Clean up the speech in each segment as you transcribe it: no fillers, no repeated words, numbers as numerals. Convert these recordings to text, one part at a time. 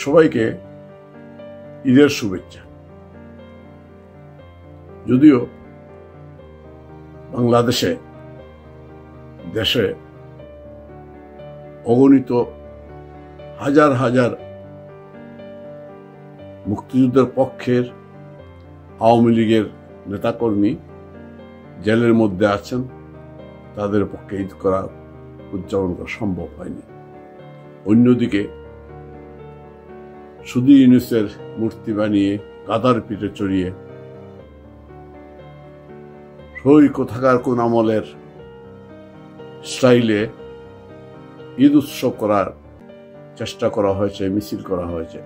সবাইকে ঈদের শুভেচ্ছা। যদিও বাংলাদেশে দেশে অগণিত হাজার হাজার মুক্তিযুদ্ধের পক্ষের আওয়ামী লীগের নেতাকর্মী জেলের মধ্যে আছেন, তাদের পক্ষে ঈদ করা উদযাপন করা সম্ভব হয়নি। অন্যদিকে শুধু ইউনূসের মূর্তি বানিয়ে গাধার পিঠে চড়িয়ে সই কোথাকার কোন আমলের স্টাইলে ঈদ উৎসব করার চেষ্টা করা হয়েছে, মিছিল করা হয়েছে।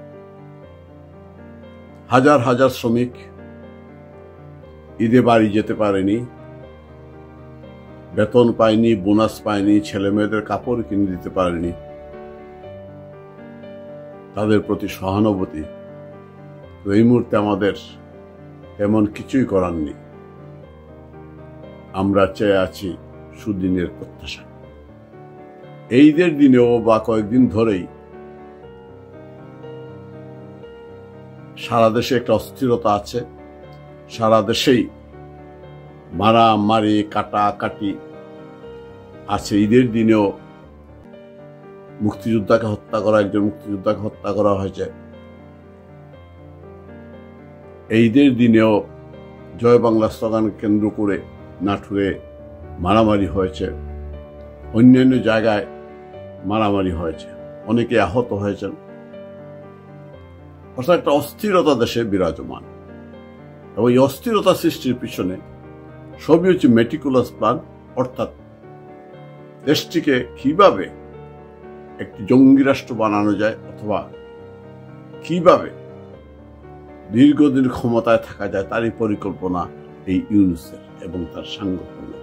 হাজার হাজার শ্রমিক ঈদে বাড়ি যেতে পারেনি, বেতন পায়নি, বোনাস পায়নি, ছেলে মেয়েদের কাপড় কিনে দিতে পারেনি। তাদের প্রতি সহানুভূতি। তো এই মুহূর্তে আমাদের তেমন কিছুই করার নেই। আমরা চেয়ে আছি সুদিনের প্রত্যাশা। এই ঈদের দিনেও বা কয়েকদিন ধরেই সারা দেশে একটা অস্থিরতা আছে। সারা দেশেই মারামারি কাটাকাটি আছে। ঈদের দিনেও মুক্তিযোদ্ধাকে হত্যা করা, একজন মুক্তিযোদ্ধাকে হত্যা করা হয়েছে। এই ঈদের দিনেও জয় বাংলা স্লোগান কেন্দ্র করে নাটোরে মারামারি হয়েছে, অন্যান্য জায়গায় মারামারি হয়েছে, অনেকে আহত হয়েছেন। অর্থাৎ একটা অস্থিরতা দেশে বিরাজমান, এবং এই অস্থিরতা সৃষ্টির পিছনে সবই হচ্ছে মেটিকুলাস প্ল্যান। অর্থাৎ দেশটিকে কিভাবে একটি জঙ্গি রাষ্ট্র বানানো যায়, অথবা কিভাবে দীর্ঘদিন ক্ষমতায় থাকা যায়, তারই পরিকল্পনা এই ইউনূসের এবং তার সাংগঠনিক।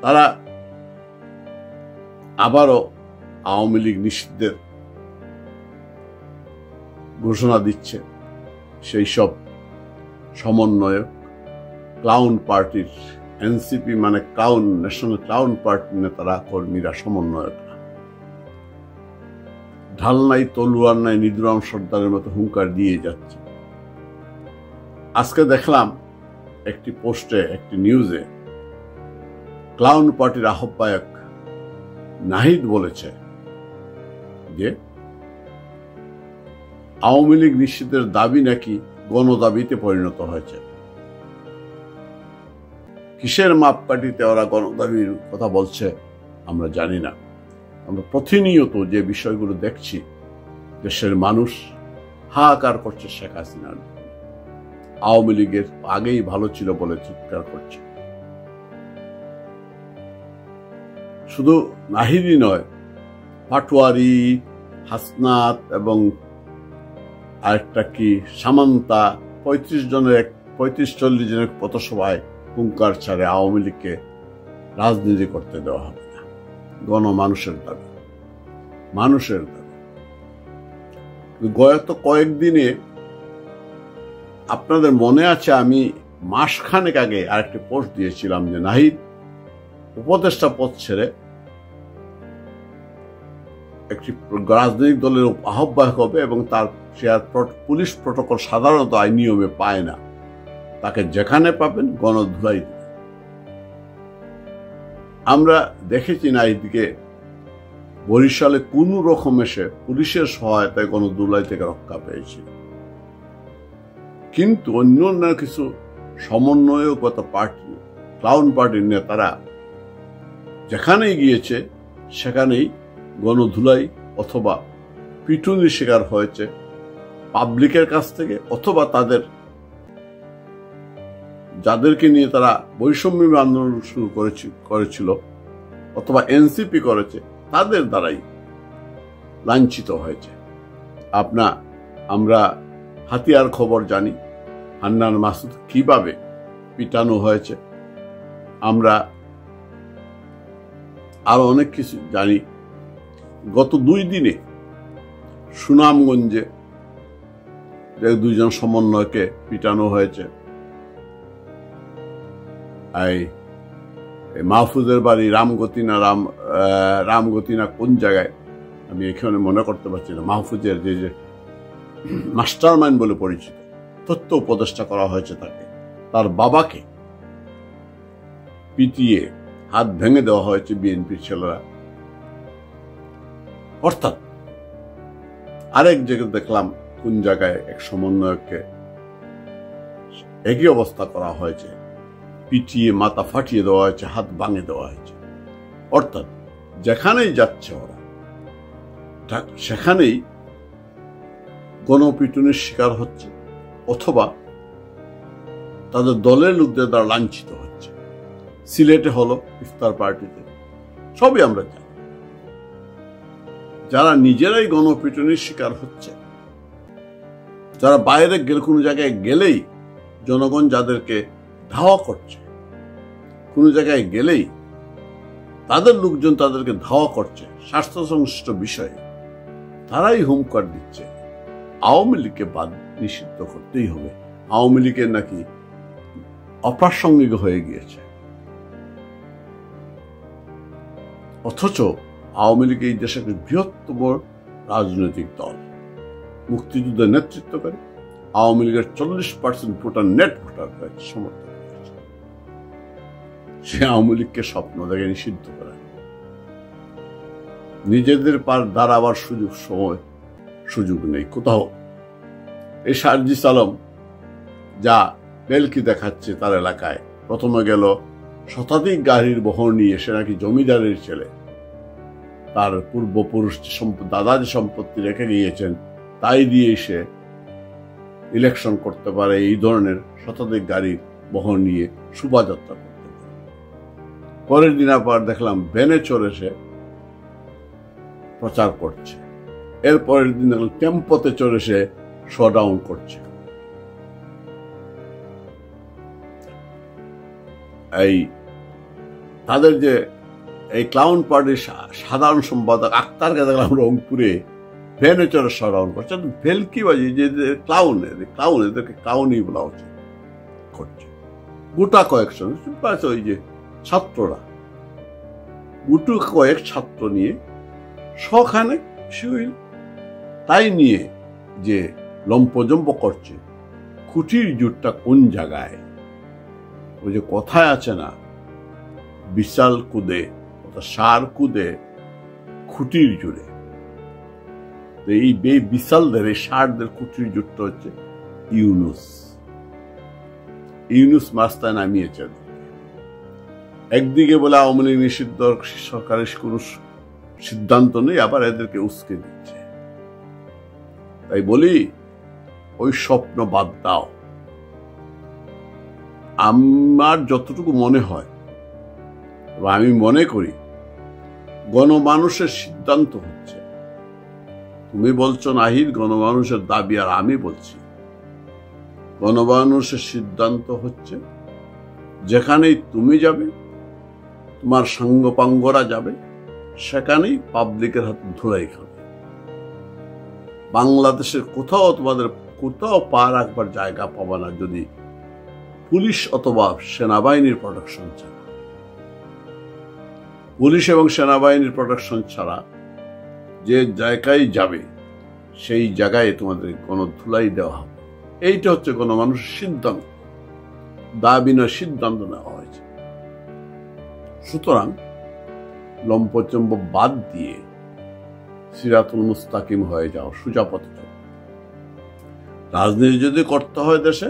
তারা আবারও আওয়ামী লীগ নিষিদ্ধের ঘোষণা দিচ্ছে। সেই সব সমন্বয়ক, ক্লাউন পার্টির, এনসিপি মানে ক্লাউন, ন্যাশনাল ক্লাউন পার্টির নেতারা, কর্মীরা, সমন্বয়করা ঢাল নাই, তলোয়ার নাই, নিদুরাম সর্দারের মতো হুঙ্কার দিয়ে যাচ্ছে। আজকে দেখলাম একটি পোস্টে, একটি নিউজে, ক্লাউন পার্টির আহ্বায়ক নাহিদ বলেছে যে আওয়ামী লীগ নিষিদ্ধের দাবি নাকি গণদাবিতে পরিণত হয়েছে। কিসের মাপকাঠিতে ওরা গণদাবির কথা বলছে আমরা জানি না। আমরা প্রতিনিয়ত যে বিষয়গুলো দেখছি, দেশের মানুষ হাহাকার করছে শেখ হাসিনার। আওয়ামী লীগের আগেই ভালো ছিল বলে চিৎকার করছে। শুধু নাহিদই নয়, পাটোয়ারি, হাসনাত এবং আরেকটা কি সামান্তা, 35-40 জনের পথসভায় হুঙ্কার ছাড়ে আওয়ামী লীগকে রাজনীতি করতে দেওয়া হবে না। গণমানুষের দাবি, মানুষের দাবি। গত কয়েকদিনে আপনাদের মনে আছে, আমি মাসখানেক আগে আরেকটি পোস্ট দিয়েছিলাম যে নাহিদ উপদেষ্টা পদ ছেড়ে একটি রাজনৈতিক দলের আহ্বায়ক হবে, এবং তার পুলিশ প্রটোকল সাধারণত আইন নিয়মে পায় না। তাকে যেখানে পাবেন গণধুলাই দিবে। আমরা দেখেছি নাহিদকে বরিশালে কোন রকম এসে পুলিশের সহায়তায় গণধুলাই থেকে রক্ষা পেয়েছিল। কিন্তু অন্য অন্য কিছু সমন্বয়গত পার্টি, ক্লাউন পার্টির নেতারা যেখানেই গিয়েছে সেখানেই গণধুলাই অথবা পিটুনির শিকার হয়েছে, পাবলিকের কাছ থেকে, অথবা তাদের যাদেরকে নিয়ে তারা বৈষম্য আন্দোলন শুরু করেছিল, অথবা এনসিপি করেছে, তাদের দ্বারাই লাঞ্ছিত হয়েছে। আমরা হাতিয়ার খবর জানি, হান্নান মাসুদ কিভাবে পিটানো হয়েছে। আমরা আরো অনেক কিছু জানি। গত 2 দিনে সুনামগঞ্জে 2জন সমন্বয়কে পিটানো হয়েছে। মাহফুজের বাড়ি রামগতি না কোন জায়গায় আমি এখানে মনে করতে পারছি না, মাহফুজের যে মাস্টার মাইন্ড বলে পরিচিত, তথ্য উপদেষ্টা করা হয়েছে তাকে, তার বাবাকে পিটিয়ে হাত ভেঙে দেওয়া হয়েছে বিএনপির ছেলেরা। অর্থাৎ আরেক জায়গায় দেখলাম কোন জায়গায় এক সমন্বয়ককে একই অবস্থা করা হয়েছে, পিটিয়ে মাথা ফাটিয়ে দেওয়া হয়েছে, হাত ভাঙে দেওয়া হয়েছে। অর্থাৎ যেখানেই যাচ্ছে ওরা সেখানেই গণপিটুনির শিকার হচ্ছে, অথবা তাদের দলের লোকদের দ্বারা লাঞ্ছিত হচ্ছে। সিলেটে হলো ইফতার পার্টিতে, সবই আমরা জানি। যারা নিজেরাই গণপিটুনির শিকার হচ্ছে, যারা বাইরে গেলে কোনো জায়গায় গেলেই জনগণ যাদেরকে ধাওয়া করছে, কোনো জায়গায় গেলেই তাদের লোকজন তাদেরকে ধাওয়া করছে স্বাস্থ্য সংশ্লিষ্ট বিষয়ে, তারাই হুমকার দিচ্ছে আওয়ামী লীগকে বাদ নিষিদ্ধ করতেই হবে, আওয়ামী লীগের নাকি অপ্রাসঙ্গিক হয়ে গিয়েছে। অথচ আওয়ামী লীগ এই দেশের বৃহত্তম রাজনৈতিক দল, মুক্তিযুদ্ধের নেতৃত্ব করে আওয়ামী লীগের 40% ভোটার নেট ভোটার হয়েছে, সমর্থন করেছে। সে আওয়ামী লীগকে স্বপ্ন দেখে নিষিদ্ধ করে নিজেদের পার দাঁড়াবার সুযোগ নেই কোথাও। এই সার্জিস আলম যা বেলকি দেখাচ্ছে তার এলাকায়, প্রথমে গেল শতাধিক গাড়ির বহর নিয়ে, সে নাকি জমিদারের ছেলে, তার পূর্বপুরুষ দাদা যে সম্পত্তি রেখে গিয়েছেন তাই দিয়ে সে ইলেকশন করতে পারে, এই ধরনের শতাধিক গাড়ির বহর নিয়ে শোভাযাত্রা করতে পারে। পরের দিন আবার দেখলাম ভ্যানে চড়ে সে প্রচার করছে, এর পরের দিন দেখলাম টেম্পোতে চড়ে সে শোডাউন করছে। এই তাদের যে এই ক্লাউন পার্টির সাধারণ সম্পাদক আক্তারকে দেখলাম রংপুরে ভ্যানে চড়ে শোডাউন করছে। ভেলকিবাজি যে ক্লাউন, এদেরকে ক্লাউনই বলা উচিত করছে। গোটা কয়েকজন ওই যে ছাত্ররা, গুটু কয়েক ছাত্র নিয়ে সখানে শিবির, তাই নিয়ে যে লম্পজম্প করছে। খুঁটির জোরটা কোন জায়গায়? ওই যে কথায় আছে না, বিশাল কুদে সার কুদে খুঁটির জোরে। এই বিশালদের, এই সারদের খুঁটির জোরটা হচ্ছে ইউনুস মাস্তায় নামিয়েছেন। একদিকে বলে আওয়ামী লীগ নিষিদ্ধ সরকারের কোন সিদ্ধান্ত নেই, আবার এদেরকে উস্কে দিচ্ছে। তাই বলি ওই স্বপ্ন বাদ দাও। আমার যতটুকু মনে হয়, আমি মনে করি গণমানুষের সিদ্ধান্ত হচ্ছে, তুমি বলছো নাহিদ গণমানুষের দাবি, আর আমি বলছি গণমানুষের সিদ্ধান্ত হচ্ছে যেখানেই তুমি যাবে, তোমার সাঙ্গপাঙ্গরা যাবে, সেখানেই পাবলিকের হাতে ধুলাই খাবে। বাংলাদেশের কোথাও তোমাদের কোথাও পা রাখবার জায়গা পাবে না যদি পুলিশ অথবা সেনাবাহিনীর প্রোটেকশন ছাড়া। পুলিশ এবং সেনাবাহিনীর প্রোটেকশন ছাড়া যে জায়গায় যাবে সেই জায়গায় তোমাদের গণধুলাই দেওয়া হবে। এইটা হচ্ছে গণমানুষের সিদ্ধান্ত, দাবি না, সিদ্ধান্ত নেওয়া হয়েছে। সুতরাং লম্পচম্ব বাদ দিয়ে সিরাতুল মুস্তাকিম হয়ে যাও, সোজা পথে যাও। রাজনীতি যদি করতে হয় দেশে,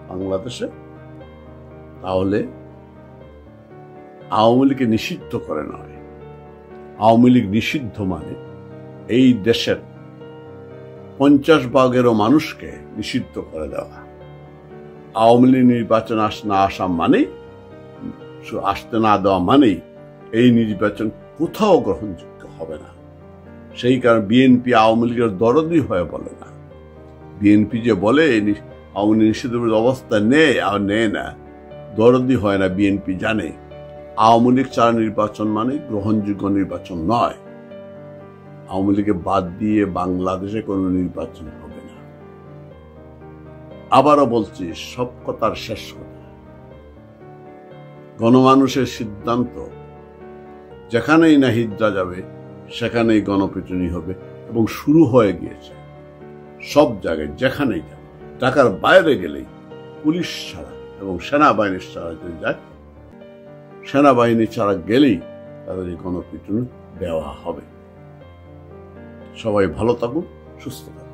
বাংলাদেশে, তাহলে আওয়ামী লীগকে নিষিদ্ধ করে নয়। আওয়ামী লীগ নিষিদ্ধ মানে এই দেশের 50% মানুষকে নিষিদ্ধ করে দেওয়া। আওয়ামী লীগ নির্বাচন না আসা মানেই, আসতে না দেওয়া মানেই এই নির্বাচন কোথাও গ্রহণযোগ্য হবে না। সেই কারণে বিএনপি আওয়ামী লীগের দরদি হয়ে বলে না। বিএনপি যে বলে আওয়ামী লীগ নিষিদ্ধের অবস্থা নেই, আর নেয় না, দরদি হয় না। বিএনপি জানে আওয়ামী লীগ ছাড়া নির্বাচন মানে গ্রহণযোগ্য নির্বাচন নয়। আওয়ামী লীগকে বাদ দিয়ে বাংলাদেশে কোনো নির্বাচন হবে না। আবারও বলছি, সব কথার শেষ কথা, গণমানুষের সিদ্ধান্ত যেখানেই নাহিদরা যাবে সেখানেই গণপিটুনি হবে এবং শুরু হয়ে গিয়েছে সব জায়গায়। যেখানেই যায়, ঢাকার বাইরে গেলেই পুলিশ ছাড়া এবং সেনাবাহিনীর ছাড়া যদি যায়, সেনাবাহিনী ছাড়া গেলেই তাদের গণপিটুনি দেওয়া হবে। সবাই ভালো থাকুন, সুস্থ থাকুন।